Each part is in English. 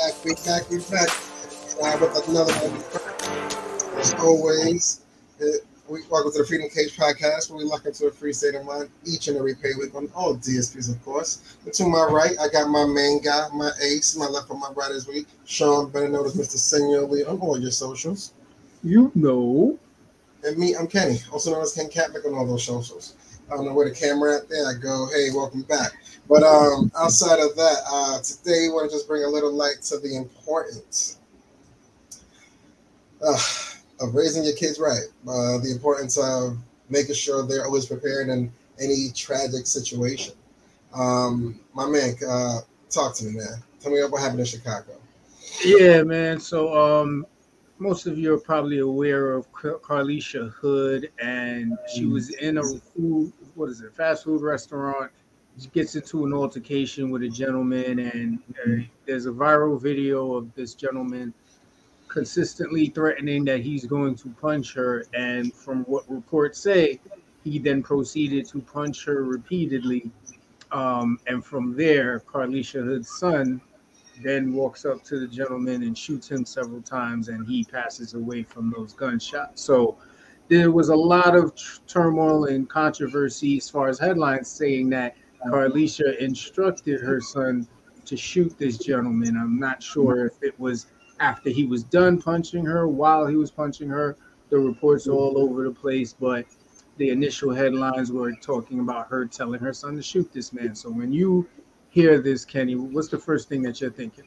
We back with another one. As always, welcome to the Freedom Cage Podcast, where we look into a free state of mind each and every pay week on all DSPs, of course. And to my right, I got my main guy, my ace. My left and my right is we, Shawn, better known as Mr. Senior Lee on all your socials. You know. And me, I'm Kenny, also known as Ken Catlick on all those socials. I don't know where the camera at there. I go, hey, welcome back. But outside of that, today we want to just bring a little light to the importance of raising your kids right. The importance of making sure they're always prepared in any tragic situation. My man, talk to me, man. Tell me what happened in Chicago. Yeah, man. So most of you are probably aware of Carlisha Hood, and she was in a fast food restaurant. She gets into an altercation with a gentleman, and there's a viral video of this gentleman consistently threatening that he's going to punch her. And from what reports say, he then proceeded to punch her repeatedly. And from there, Carlisha Hood's son then walks up to the gentleman and shoots him several times, and he passes away from those gunshots. So there was a lot of turmoil and controversy as far as headlines saying that Carlisha instructed her son to shoot this gentleman. I'm not sure if it was after he was done punching her, while he was punching her. The reports are all over the place, but the initial headlines were talking about her telling her son to shoot this man. So when you hear this, Kenny, what's the first thing that you're thinking?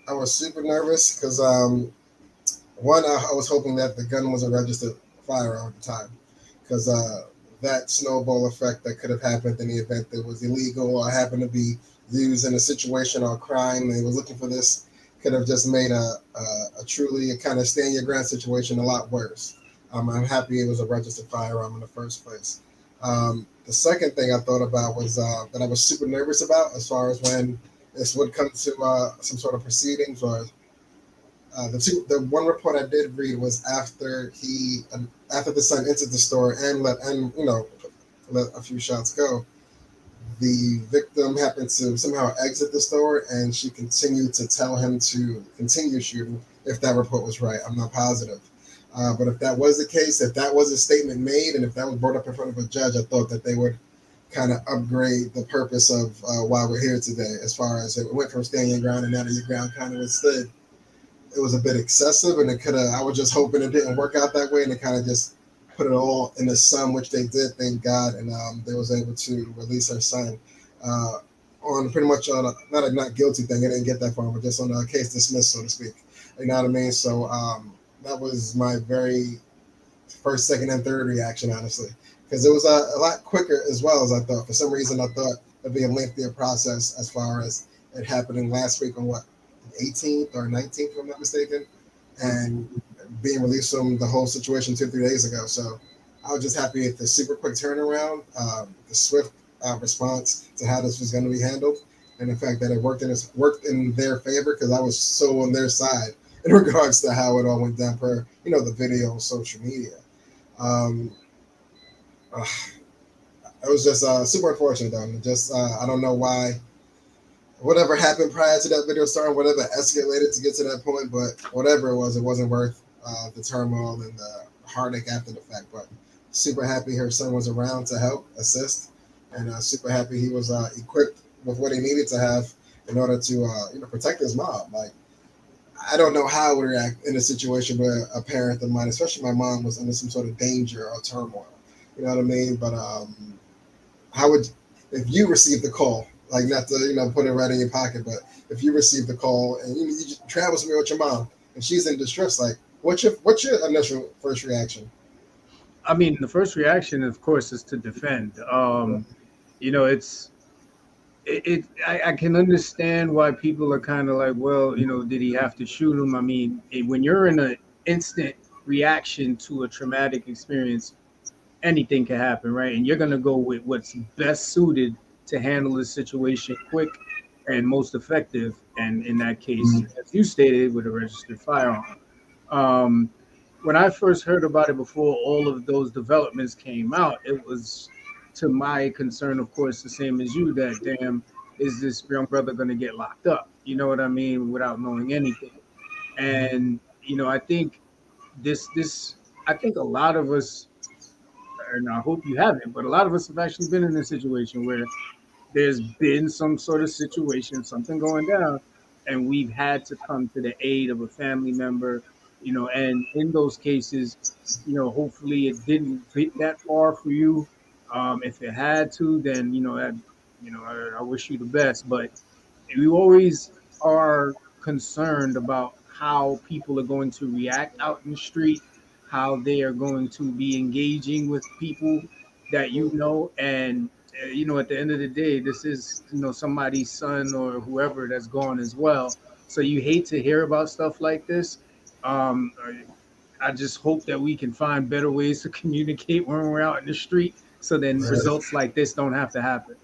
I was super nervous because, one, I was hoping that the gun was a registered firearm at the time, because that snowball effect that could have happened in the event that it was illegal or happened to be used in a situation or a crime and they were looking for this could have just made a truly a kind of stand your ground situation a lot worse. I'm happy it was a registered firearm in the first place. The second thing I thought about was that I was super nervous about as far as when this would come to some sort of proceedings. Or the one report I did read was after the son entered the store and let a few shots go, the victim happened to somehow exit the store, and she continued to tell him to continue shooting. If that report was right, I'm not positive. But if that was the case, if that was a statement made, and if that was brought up in front of a judge, I thought that they would kind of upgrade the purpose of why we're here today. As far as it went from staying your ground and out of your ground kind of withstood, it was a bit excessive, and it could have. I was just hoping it didn't work out that way, and it kind of just put it all in the sun, which they did, thank God, and they was able to release her son on pretty much on not a not guilty thing. I didn't get that far, but just on a case dismissed, so to speak. You know what I mean? So that was my very first, second, and third reaction, honestly, because it was a lot quicker as well as I thought. For some reason, I thought it'd be a lengthier process as far as it happening last week on the 18th or 19th, if I'm not mistaken, and being released from the whole situation 2-3 days ago. So I was just happy at the super quick turnaround, the swift response to how this was going to be handled, and the fact that it worked in their favor, because I was so on their side in regards to how it all went down per, the video on social media. It was just super unfortunate, though. Just I don't know why. Whatever happened prior to that video starting, whatever escalated to get to that point, but whatever it wasn't worth the turmoil and the heartache after the fact. But super happy her son was around to help, assist, and super happy he was equipped with what he needed to have in order to protect his mom. Like, I don't know how I would react in a situation where a parent of mine, especially my mom, was under some sort of danger or turmoil. You know what I mean? But how would, if you received the call, like, not to put it right in your pocket, but if you received the call and you just travel somewhere with your mom and she's in distress, like, what's your initial first reaction? I mean, the first reaction, of course, is to defend. I can understand why people are kind of like, well, did he have to shoot him? I mean, when you're in an instant reaction to a traumatic experience, anything can happen, right? And you're going to go with what's best suited to handle the situation quick and most effective. And in that case, as you stated, with a registered firearm. When I first heard about it before all of those developments came out, it was, to my concern, of course, the same as you, that damn, is this young brother going to get locked up? You know what I mean? Without knowing anything. And, I think I think a lot of us, and I hope you haven't, but a lot of us have actually been in a situation where there's been some sort of situation, something going down, and we've had to come to the aid of a family member, and in those cases, hopefully it didn't get that far for you. If it had to, then, I wish you the best, but we always are concerned about how people are going to react out in the street, how they are going to be engaging with people that and at the end of the day, this is somebody's son or whoever that's gone as well. So you hate to hear about stuff like this. Um, I just hope that we can find better ways to communicate when we're out in the street, so then Right. results like this don't have to happen.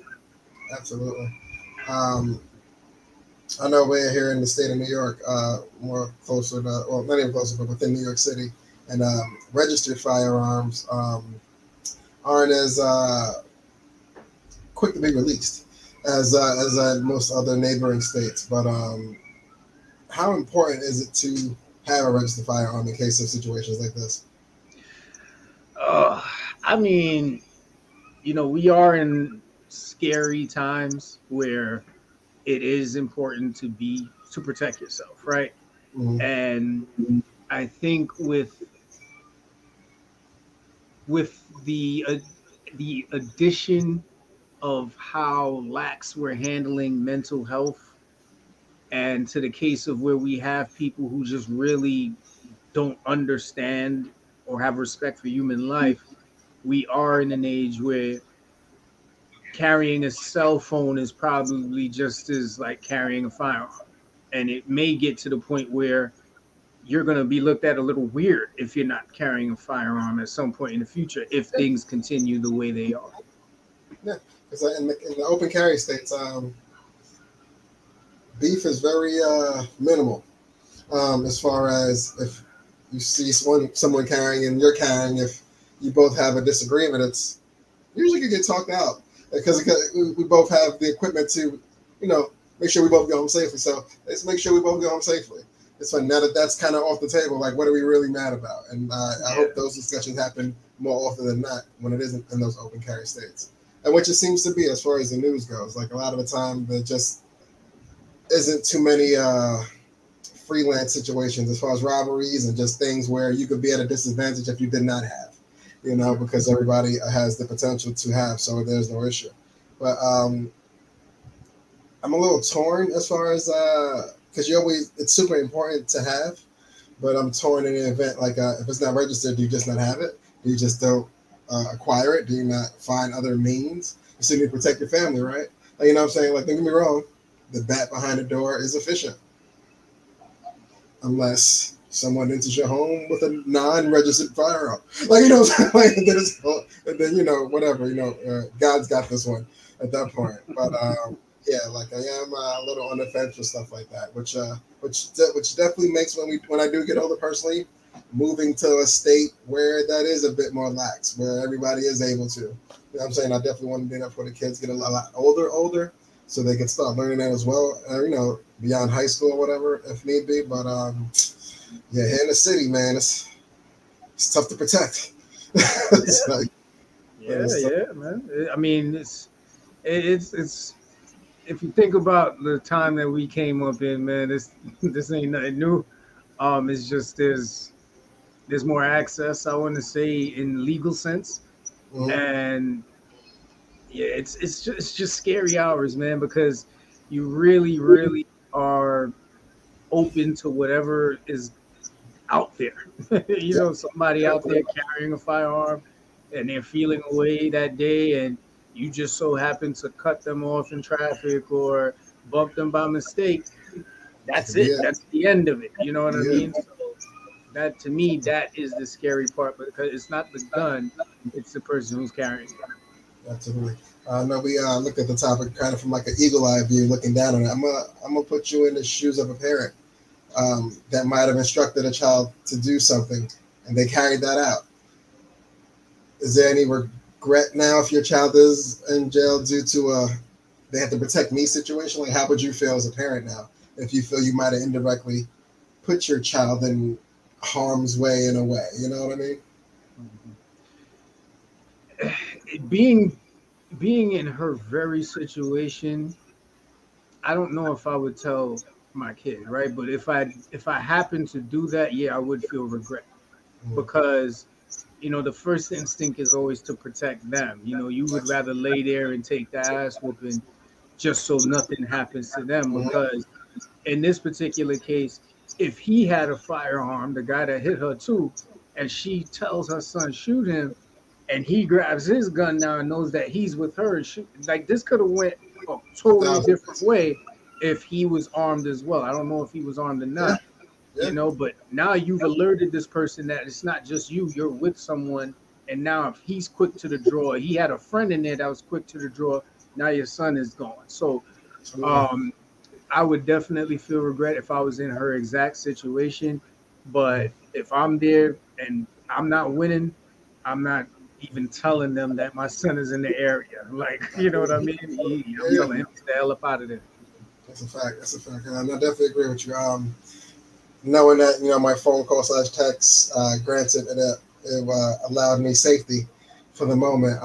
Absolutely. Um, I know we're here in the state of New York, more closer to, well, not even closer, but within New York City, and registered firearms aren't as quick to be released as most other neighboring states. But how important is it to have a registered firearm in case of situations like this? Uh, I mean, we are in scary times where it is important to protect yourself, right? Mm-hmm. And I think with the addition of how lax we're handling mental health, and to the case of where we have people who just really don't understand or have respect for human life, we are in an age where carrying a cell phone is probably just as like carrying a firearm. And it may get to the point where you're going to be looked at a little weird if you're not carrying a firearm at some point in the future, if things continue the way they are. Yeah, because in the open carry states, beef is very minimal. As far as if you see someone carrying and you're carrying, if you both have a disagreement, it's usually can get talked out because we both have the equipment to, make sure we both go home safely. So let's make sure we both go home safely. It's fun now that that's kind of off the table. Like, what are we really mad about? And I hope those discussions happen more often than not when it isn't in those open carry states, and which it seems to be as far as the news goes. Like a lot of the time, there just isn't too many freelance situations as far as robberies and just things where you could be at a disadvantage if you did not have, because everybody has the potential to have, so there's no issue. But I'm a little torn as far as because it's super important to have, but I'm torn in the event like if it's not registered, do you just not have it? Do you just don't acquire it? Do you not find other means? You still need to protect your family, right? Like, you know what I'm saying? Like, don't get me wrong, the bat behind the door is efficient. Unless someone enters your home with a non-registered firearm. Like, like, and then whatever, God's got this one at that point. But yeah, like I am a little on the fence for stuff like that, which definitely makes when I do get older personally, moving to a state where that is a bit more lax, where everybody is able to. You know what I'm saying? I definitely want to do that for the kids get a lot older, so they can start learning that as well. Beyond high school or whatever, if need be. But yeah, here in the city, man, it's tough to protect. It's like, yeah, man. I mean, it's if you think about the time that we came up in, man, this ain't nothing new. It's just there's more access, I want to say, in legal sense, and yeah, it's just scary hours, man, because you really, really are open to whatever is out there. Somebody out there carrying a firearm and they're feeling away that day, and you just so happen to cut them off in traffic or bump them by mistake. That's it. That's the end of it. You know what I mean? So that, to me, that is the scary part, because it's not the gun, it's the person who's carrying it. Absolutely. No, we looked at the topic kind of from like an eagle eye view, looking down on it. I'm gonna put you in the shoes of a parent that might have instructed a child to do something, and they carried that out. Is there any regret now if your child is in jail due to they have to protect me situation. Like, how would you feel as a parent now if you feel you might have indirectly put your child in harm's way in a way? You know what I mean? Being in her very situation, I don't know if I would tell my kid, right? But if I happen to do that, yeah, I would feel regret Mm. because the first instinct is always to protect them. You would rather lay there and take the ass whooping just so nothing happens to them. Mhm. Because in this particular case, if he had a firearm, the guy that hit her too, and she tells her son shoot him, and he grabs his gun now and knows that he's with her and shoot, like this could have went a totally different 1,000%. way if he was armed as well. I don't know if he was armed or Yeah, not, yeah. but now you've alerted this person that it's not just you're with someone. And now if he's quick to the draw, he had a friend in there that was quick to the draw. Now your son is gone. So Absolutely. I would definitely feel regret if I was in her exact situation. But if I'm there and I'm not winning, I'm not even telling them that my son is in the area. Like, you know what I mean? Yeah, I'm yeah. telling him to the hell up out of there. That's a fact. That's a fact. And I definitely agree with you. Knowing that my phone call / text, granted it allowed me safety for the moment.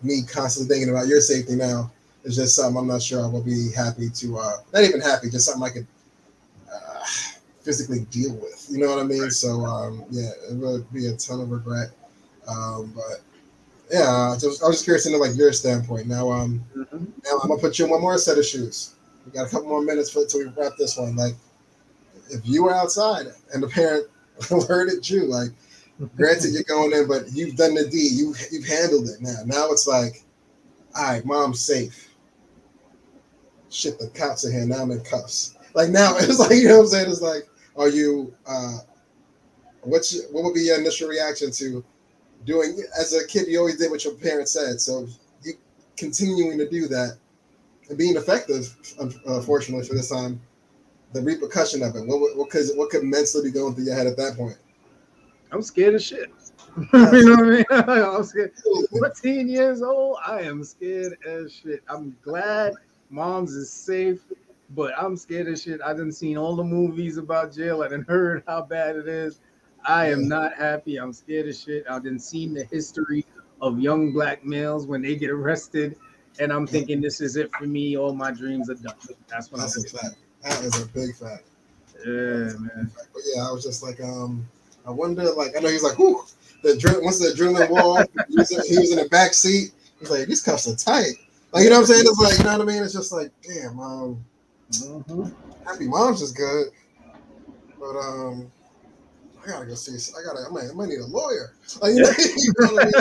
Me constantly thinking about your safety now is just something I'm not sure I will be happy to. Not even happy, just something I could uh, physically deal with. You know what I mean? Right. So yeah, it would be a ton of regret. But yeah, I was just curious to know like your standpoint. Mhm. Now I'm gonna put you in one more set of shoes. We got a couple more minutes till we wrap this one. Like, if you were outside and the parent alerted you, like, granted you're going in, but you've done the deed, you've handled it now. Now it's like, all right, mom's safe. Shit, the cops are here. Now I'm in cuffs. Like now it's like, you know what I'm saying? It's like, are you what would be your initial reaction to doing as a kid? You always did what your parents said, so you continuing to do that and being effective, unfortunately for this time, the repercussion of it. What could mentally be going through your head at that point? I'm scared of shit. You know Absolutely. what I mean? I'm scared. 14 years old, I am scared as shit. I'm glad mom's is safe, but I'm scared as shit. I done seen all the movies about jail. I done heard how bad it is. I Yeah, am not happy. I'm scared as shit. I've done seen the history of young black males when they get arrested, and I'm thinking this is it for me. All my dreams are done. That's what I'm that's a thinking. fact. That is a big fact. That Yeah, is a big man. fact. But yeah, I was just like, I wonder, like, I know he's like, whoo, once the adrenaline wore off, he was in the back seat. He's like, these cuffs are tight. Like, you know what I'm saying? It's like, you know what I mean? It's just like, damn, Mhm. happy mom's is good, but I gotta go see. I might need a lawyer. Like, you know, Yeah. you know what I mean?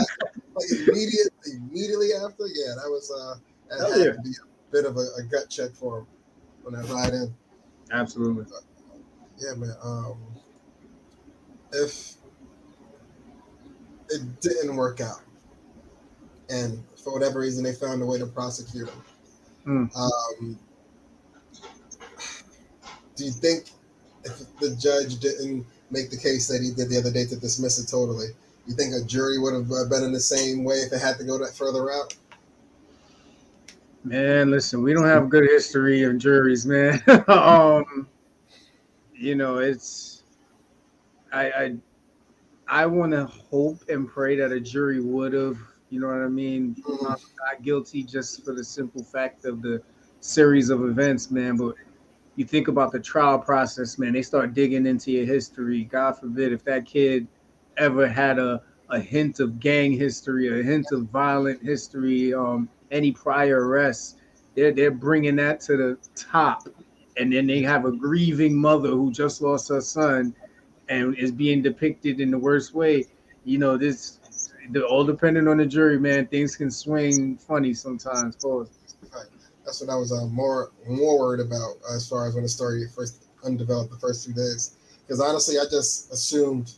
Like immediately after, yeah, that Hell had yeah. to be a bit of a gut check for him when I ride in. Absolutely. But, yeah, man. If it didn't work out, and for whatever reason they found a way to prosecute him, Mm. um, do you think if the judge didn't make the case that he did the other day to dismiss it totally, you think a jury would have been in the same way if it had to go that further out? Man, listen, we don't have good history of juries, man. It's I I I want to hope and pray that a jury would have, you know what I mean, Mhm. found not guilty just for the simple fact of the series of events, man. But you think about the trial process, man. They start digging into your history. God forbid if that kid ever had a hint of gang history, a hint of violent history, any prior arrests. They're bringing that to the top, and then they have a grieving mother who just lost her son and is being depicted in the worst way. This all depending on the jury, man. Things can swing funny sometimes. Pause. Right. That's what I was more worried about as far as when the story first undeveloped the first 2 days. Because honestly, I just assumed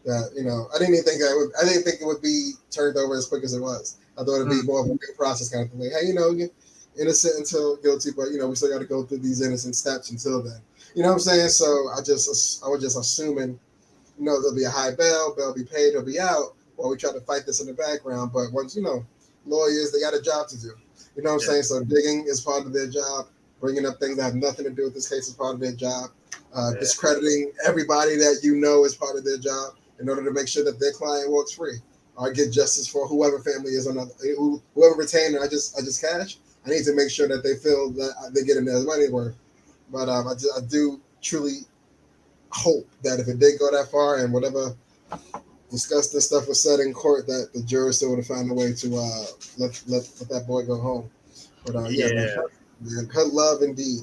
that I didn't even think I didn't think it would be turned over as quick as it was. I thought it'd be Mm, more of a due process kind of thing. Like, hey, you're innocent until guilty, but we still got to go through these innocent steps until then. You know what I'm saying? So I was just assuming, there'll be a high bail be paid, they'll be out, while we try to fight this in the background. But once lawyers, they got a job to do. You know what I'm saying? So digging is part of their job. Bringing up things that have nothing to do with this case is part of their job. Discrediting everybody that you know is part of their job in order to make sure that their client walks free or get justice for whoever family is on whoever retained I just cash. I need to make sure that they feel that they get in their money worth. But I do truly hope that if it did go that far and whatever disgusting stuff was said in court, that the jurors still would have found a way to let that boy go home. But man, Hood love indeed.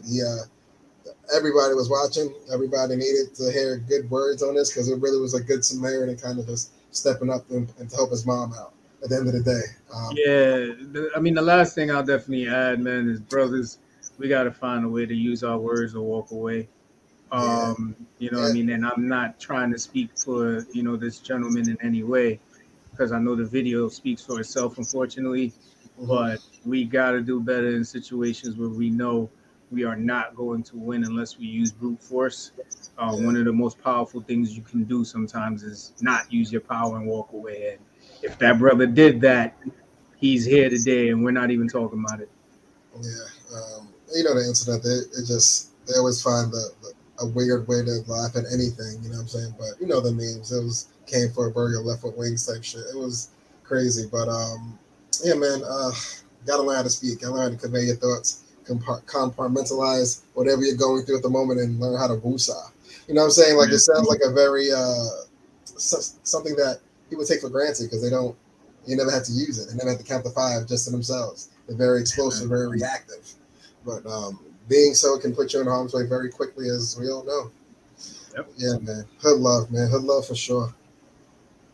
Everybody was watching. Everybody needed to hear good words on this because it really was a good Samaritan kind of just stepping up and to help his mom out at the end of the day. The last thing I'll definitely add, man, is brothers, we got to find a way to use our words or walk away. And I'm not trying to speak for, this gentleman in any way because I know the video speaks for itself, unfortunately, but we got to do better in situations where we know we are not going to win unless we use brute force. One of the most powerful things you can do sometimes is not use your power and walk away. And if that brother did that, he's here today and we're not even talking about it. The incident, they always find a weird way to laugh at anything, you know what I'm saying? But the memes, it was came for a burger, left with wings type shit. It was crazy. But gotta learn how to speak, gotta learn how to convey your thoughts, compartmentalize whatever you're going through at the moment and learn how to woosah. You know what I'm saying? Like it sounds like a very something that people take for granted because you never have to use it. They never have to count to 5 just to themselves. They're very explosive, very reactive. But being so can put you in harm's way very quickly, as we all know. Yep. Yeah, man. Hood love, man. Hood love for sure.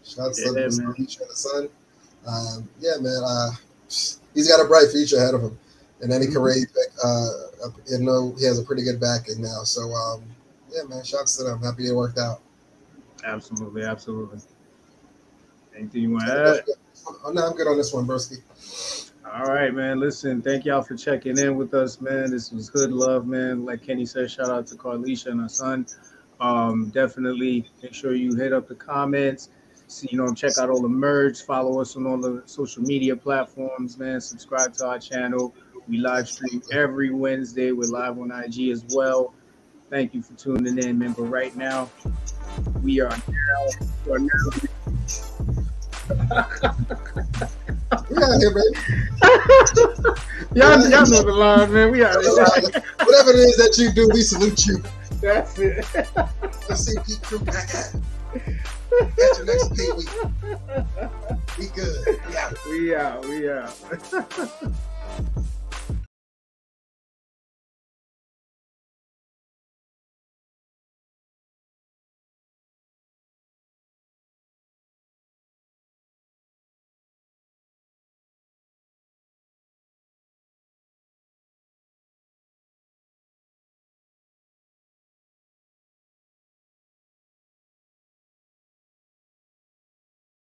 Shouts to the son. He's got a bright future ahead of him. And any career he picked, he has a pretty good backing now. So, man, shouts to them. Happy it worked out. Absolutely. Anything you want to add? Oh, no, I'm good on this one, broski. All right, man. Listen, thank y'all for checking in with us, man. This was Hood Love, man. Like Kenny said, shout out to Carlisha and her son. Definitely make sure you hit up the comments. Check out all the merch. Follow us on all the social media platforms, man. Subscribe to our channel. We live stream every Wednesday. We're live on IG as well. Thank you for tuning in, man. But right now, we are now. We out here, baby. y'all know the line, man. We out here. Whatever it is that you do, we salute you. That's it. Let's see Pete Crew back at it. Catch you next week. We good. We out. We out.